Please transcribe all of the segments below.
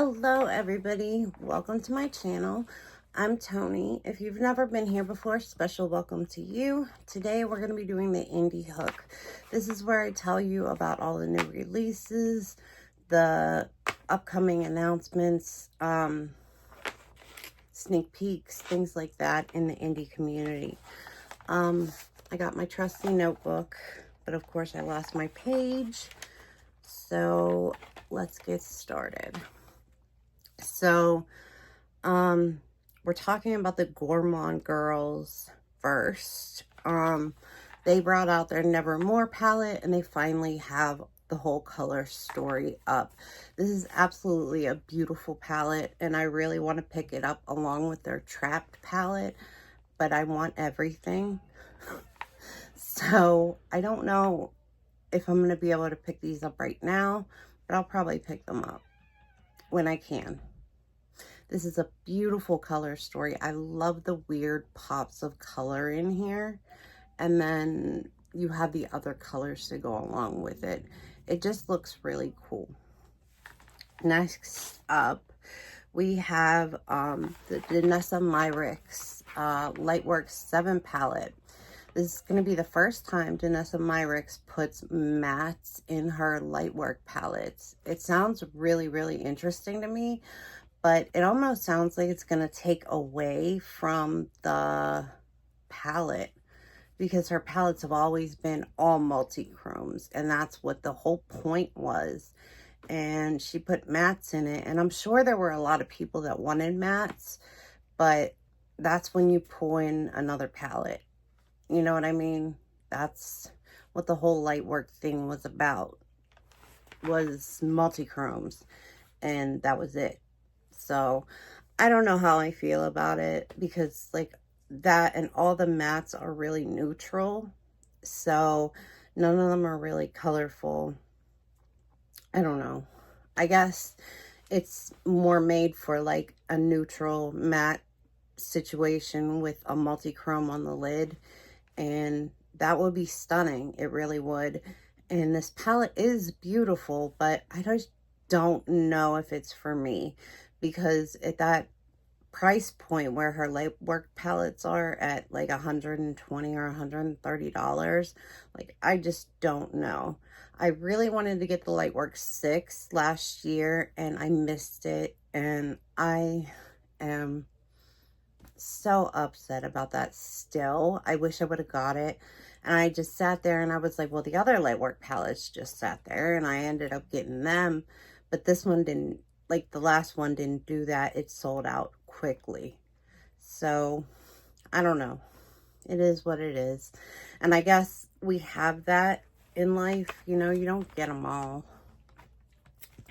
Hello everybody, welcome to my channel. I'm Tony. If you've never been here before, special welcome to you. Today we're going to be doing the indie hook. This is where I tell you about all the new releases, the upcoming announcements, sneak peeks, things like that in the indie community. I got my trusty notebook, but of course I lost my page. So let's get started. So, we're talking about the Gourmande Girls first. They brought out their Nevermore palette, and they finally have the whole color story up. This is absolutely a beautiful palette, and I really want to pick it up along with their Trapped palette, but I want everything. So, I don't know if I'm going to be able to pick these up right now, but I'll probably pick them up when I can. This is a beautiful color story. I love the weird pops of color in here. And then you have the other colors to go along with it. It just looks really cool. Next up, we have the Danessa Myricks Lightwork 7 palette. This is going to be the first time Danessa Myricks puts mattes in her Lightwork palettes. It sounds really, really interesting to me. But it almost sounds like it's going to take away from the palette, because her palettes have always been all multi-chromes, and that's what the whole point was. And she put mattes in it, and I'm sure there were a lot of people that wanted mattes, but that's when you pull in another palette. You know what I mean? That's what the whole Lightwork thing was about, was multi-chromes, and that was it. So I don't know how I feel about it, because like that and all the mattes are really neutral. So none of them are really colorful. I don't know. I guess it's more made for like a neutral matte situation with a multi-chrome on the lid. And that would be stunning. It really would. And this palette is beautiful, but I just don't know if it's for me. Because at that price point where her Lightwork palettes are at like $120 or $130, like I just don't know. I really wanted to get the Lightwork 6 last year and I missed it, and I am so upset about that still. I wish I would have got it. And I just sat there and I was like, well, the other Lightwork palettes just sat there and I ended up getting them, but this one didn't. Like the last one didn't do that. It sold out quickly. So I don't know. It is what it is. And I guess we have that in life. You know, you don't get them all.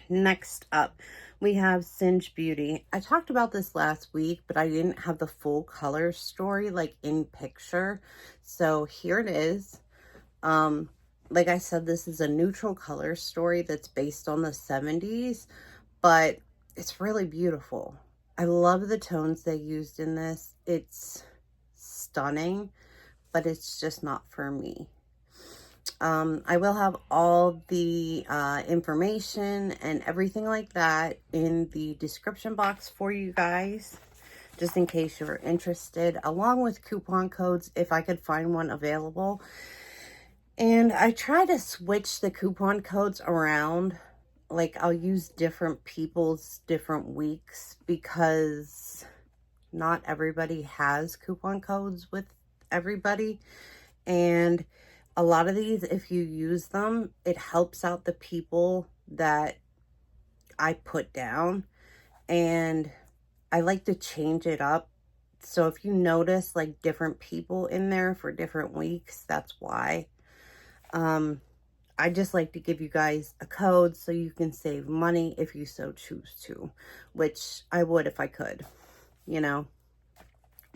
Next up, we have Singe Beauty. I talked about this last week, but I didn't have the full color story like in picture. So here it is. Like I said, this is a neutral color story that's based on the 70s. But it's really beautiful. I love the tones they used in this. It's stunning, but it's just not for me. I will have all the information and everything like that in the description box for you guys, just in case you're interested, along with coupon codes if I could find one available. And I try to switch the coupon codes around. Like, I'll use different people's different weeks, because not everybody has coupon codes with everybody. And a lot of these, if you use them, it helps out the people that I put down. And I like to change it up. So if you notice like different people in there for different weeks, that's why. I just like to give you guys a code so you can save money if you so choose to, which I would if I could, you know.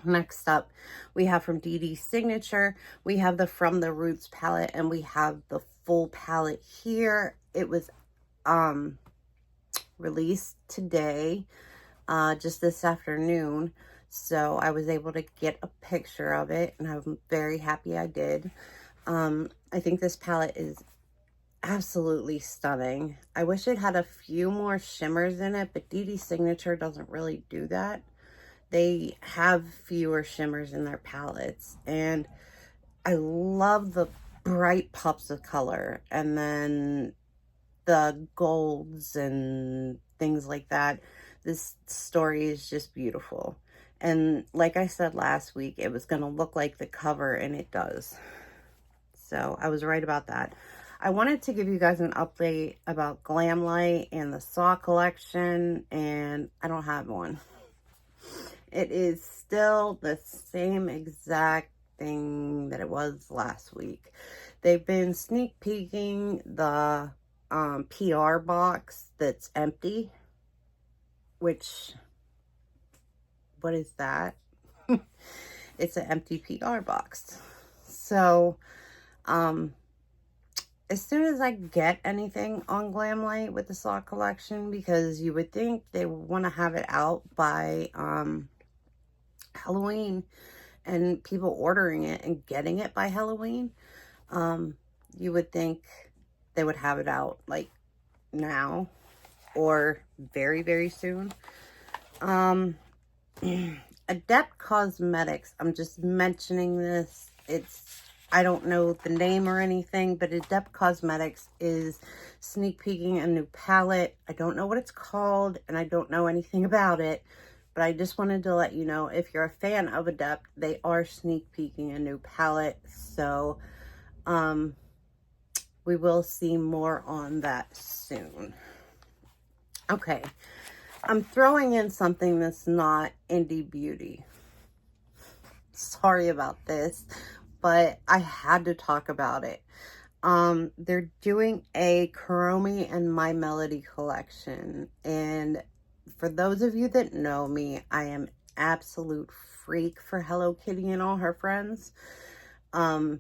Next up, we have from Dedes Signature, we have the From the Roots palette, and we have the full palette here. It was released today, just this afternoon, so I was able to get a picture of it, and I'm very happy I did. I think this palette is absolutely stunning. I wish it had a few more shimmers in it, but Dedes Signature doesn't really do that. They have fewer shimmers in their palettes, and I love the bright pops of color, and then the golds and things like that. This story is just beautiful. And like I said last week, it was going to look like the cover, and it does. So I was right about that. I wanted to give you guys an update about Glamlite and the Saw collection, and I don't have one. It is still the same exact thing that it was last week. They've been sneak peeking the PR box that's empty, which, what is that? It's an empty PR box. So, as soon as I get anything on Glamlite with the Saw collection, because you would think they want to have it out by Halloween, and people ordering it and getting it by Halloween, you would think they would have it out like now or very, very soon. Adept Cosmetics, I'm just mentioning this. I don't know the name or anything, but Adept Cosmetics is sneak peeking a new palette. I don't know what it's called, and I don't know anything about it, but I just wanted to let you know, if you're a fan of Adept, they are sneak peeking a new palette. So, we will see more on that soon. Okay, I'm throwing in something that's not indie beauty. Sorry about this, but I had to talk about it. They're doing a Kuromi and My Melody collection, and for those of you that know me, I am absolute freak for Hello Kitty and all her friends. I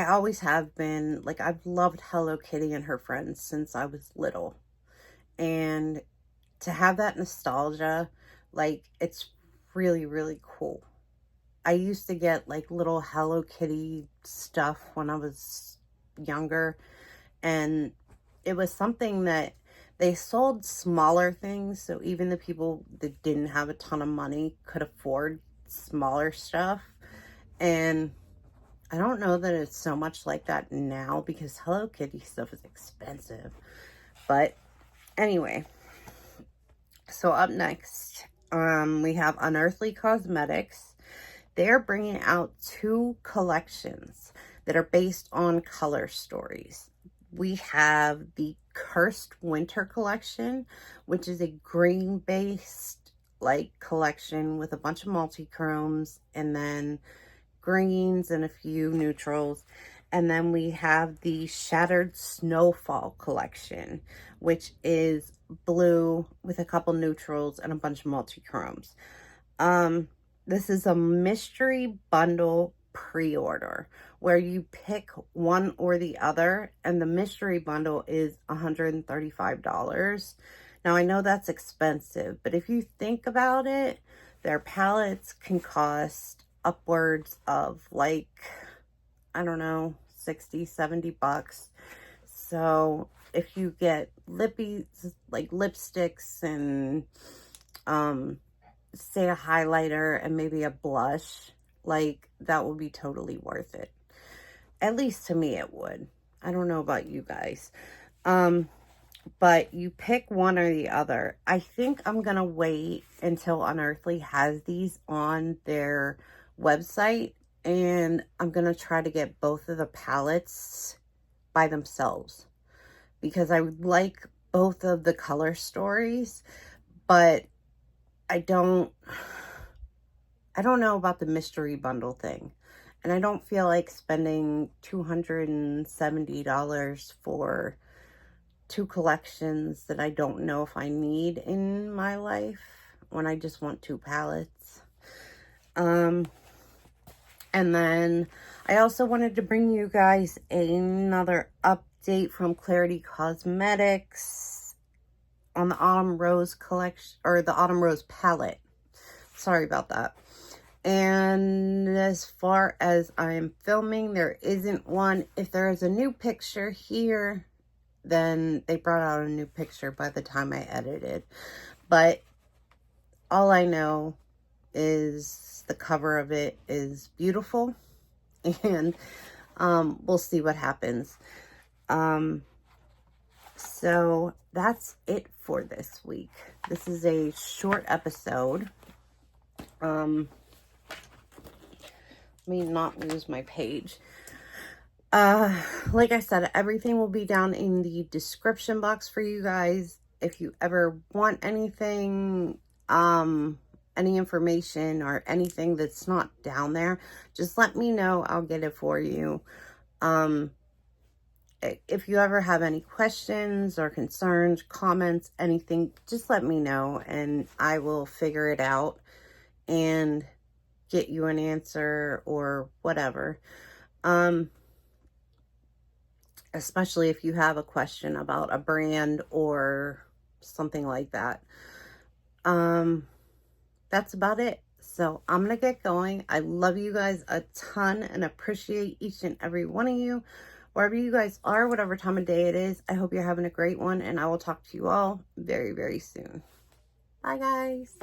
always have been. Like, I've loved Hello Kitty and her friends since I was little, and to have that nostalgia, like, it's really, really cool. I used to get like little Hello Kitty stuff when I was younger, and it was something that they sold smaller things, so even the people that didn't have a ton of money could afford smaller stuff. And I don't know that it's so much like that now, because Hello Kitty stuff is expensive. But anyway, so up next, we have Unearthly Cosmetics. They're bringing out 2 collections that are based on color stories. We have the Cursed Winter collection, which is a green-based like collection with a bunch of multi-chromes, and then greens and a few neutrals. And then we have the Shattered Snowfall collection, which is blue with a couple neutrals and a bunch of multi-chromes. This is a mystery bundle pre-order where you pick one or the other, and the mystery bundle is $135. Now, I know that's expensive, but if you think about it, their palettes can cost upwards of like, I don't know, 60, 70 bucks. So if you get lippies, like lipsticks and say a highlighter and maybe a blush, like, that would be totally worth it. At least to me it would. I don't know about you guys. But you pick one or the other. I think I'm gonna wait until Unearthly has these on their website, and I'm gonna try to get both of the palettes by themselves, because I would like both of the color stories, but I don't know about the mystery bundle thing, and I don't feel like spending $270 for 2 collections that I don't know if I need in my life when I just want 2 palettes. And then I also wanted to bring you guys another update from Klarity Kosmetics on the Autumn Rose collection, or the Autumn Rose palette. Sorry about that. And as far as I'm filming, there isn't one. If there is a new picture here, then they brought out a new picture by the time I edited. But all I know is the cover of it is beautiful, and we'll see what happens. So that's it for this week. This is a short episode. Let me not lose my page. Like I said, everything will be down in the description box for you guys. If you ever want anything, any information or anything that's not down there, just let me know. I'll get it for you. If you ever have any questions or concerns, comments, anything, just let me know and I will figure it out and get you an answer or whatever. Especially if you have a question about a brand or something like that. That's about it. So I'm going to get going. I love you guys a ton and appreciate each and every one of you. Wherever you guys are, whatever time of day it is, I hope you're having a great one, and I will talk to you all very, very soon. Bye, guys.